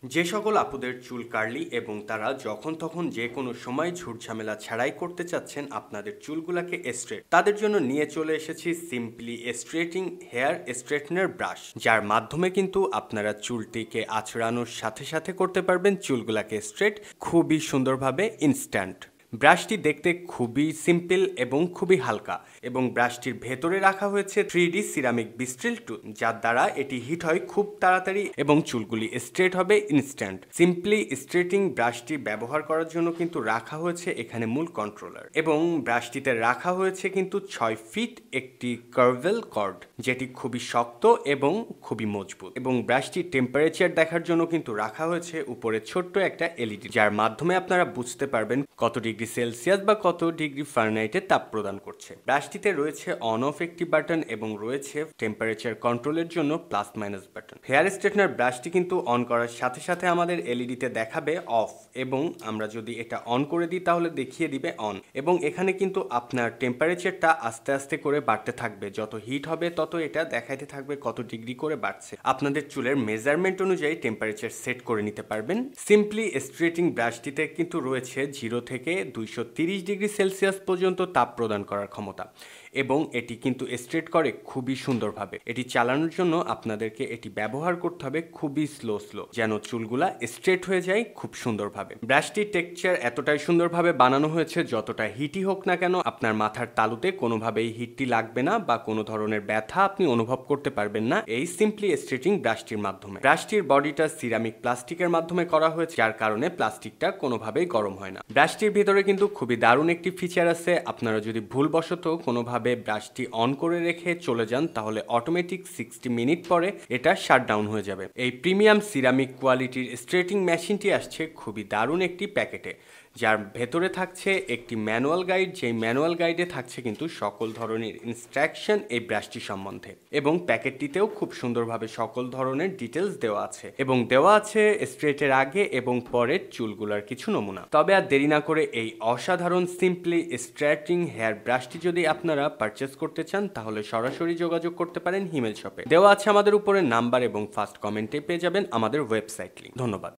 যে সকল আপুদের চুল কার্লি এবং তারা যখন তখন যে কোনো সময় ঝুটঝামেলা ছাড়াই করতে চাচ্ছেন আপনাদের চুলগুলাকে স্ট্রেট, তাদের জন্য নিয়ে চলে এসেছি সিম্পলি স্ট্রেটিং হেয়ার স্ট্রেটনার ব্রাশ, যার মাধ্যমে কিন্তু আপনারা চুলটিকে আঁচড়ানোর সাথে সাথে করতে পারবেন চুলগুলাকে স্ট্রেট খুবই সুন্দরভাবে ইনস্ট্যান্ট। ব্রাশটি দেখতে খুবই সিম্পল এবং খুবই হালকা, এবং ব্রাশটির ভেতরে রাখা হয়েছে 3D সিরামিক বিস্ট্রিল টুল, যার দ্বারা এটি হিট হয় খুব তাড়াতাড়ি এবং চুলগুলি স্ট্রেট হবে ইনস্ট্যান্ট। সিম্পলি স্ট্রেটিং ব্রাশটি ব্যবহার করার জন্য কিন্তু রাখা হয়েছে এখানে মূল কন্ট্রোলার, এবং ব্রাশটিতে রাখা হয়েছে কিন্তু 6 ফিট একটি কার্ভেল কর্ড, যেটি খুবই শক্ত এবং খুবই মজবুত। এবং ব্রাশটির টেম্পারেচার দেখার জন্য কিন্তু রাখা হয়েছে উপরে ছোট্ট একটা এলইডি, যার মাধ্যমে আপনারা বুঝতে পারবেন কত ডিগ্রি সেলসিয়াস বা কত ডিগ্রি ফারেনহাইটে তাপ প্রদান করছে। ব্রাশটিতে রয়েছে অন অফ একটি বাটন এবং রয়েছে টেম্পারেচার কন্ট্রোলের জন্য plus minus button. Hair straightener ব্রাশটি কিন্তু অন করার সাথে সাথে আমাদের এলইডিতে দেখাবে অফ, এবং আমরা যদি এটা অন করে দিই তাহলে দেখিয়ে দিবে অন। এবং এখানে কিন্তু আপনার টেম্পারেচারটা আস্তে আস্তে করে বাড়তে থাকবে, যত হিট হবে তত এটা দেখাইতে থাকবে কত ডিগ্রি করে বাড়ছে। আপনাদের চুলের মেজারমেন্ট অনুযায়ী টেম্পারেচার সেট করে নিতে পারবেন। সিম্পলি স্ট্রেটিং ব্রাশটিতে কিন্তু রয়েছে 0 থেকে 230 ডিগ্রি সেলসিয়াস পর্যন্ত তাপ প্রদান করার ক্ষমতা, এবং এটি কিন্তু স্ট্রেট করে খুবই সুন্দরভাবে। এটি চালানোর জন্য আপনাদেরকে এটি ব্যবহার করতে হবে খুবই স্লো যেন চুলগুলা স্ট্রেট হয়ে যায় খুব সুন্দরভাবে। ব্রাশটির টেক্সচার এতটাই সুন্দরভাবে বানানো হয়েছে, যতটা হিটই হোক না কেন আপনার মাথার তালুতে কোনোভাবেই হিটটি লাগবে না বা কোনো ধরনের ব্যথা আপনি অনুভব করতে পারবেন না এই সিম্পলি স্ট্রেটিং ব্রাশটির মাধ্যমে। ব্রাশটির বডিটা সিরামিক প্লাস্টিকের মাধ্যমে করা হয়েছে, যার কারণে প্লাস্টিকটা কোনোভাবেই গরম হয় না। ব্রাশটির ভিতরে কিন্তু খুবই দারুণ একটি ফিচার আছে। আপনারা যদি ভুলবশত কোনোভাবে ব্রাশটি অন করে রেখে চলে যান তাহলে অটোমেটিক 60 মিনিট পরে এটা শাটডাউন হয়ে যাবে। এই প্রিমিয়াম সিরামিক কোয়ালিটির স্ট্রেটিং মেশিনটি আসছে খুবই দারুণ একটি প্যাকেটে, যার ভেতরে থাকছে একটি ম্যানুয়াল গাইড, যেই ম্যানুয়াল গাইডে থাকছে কিন্তু সকল ধরনের ইনস্ট্রাকশন এই ব্রাশটি সম্বন্ধে, এবং প্যাকেটটিতেও খুব সুন্দরভাবে সকল ধরনের ডিটেলস দেওয়া আছে, এবং দেওয়া আছে স্ট্রেটের আগে এবং পরের চুলগুলার কিছু নমুনা। তবে আর দেরি না করে এই অসাধারণ সিম্পলি স্ট্রেটিং হেয়ার ব্রাশটি যদি আপনারা পারচেস করতে চান তাহলে সরাসরি যোগাযোগ করতে পারেন হিমেল শপে। দেওয়া আছে আমাদের উপরে নাম্বার, এবং ফার্স্ট কমেন্টে পেয়ে যাবেন আমাদের ওয়েবসাইট লিংক। ধন্যবাদ।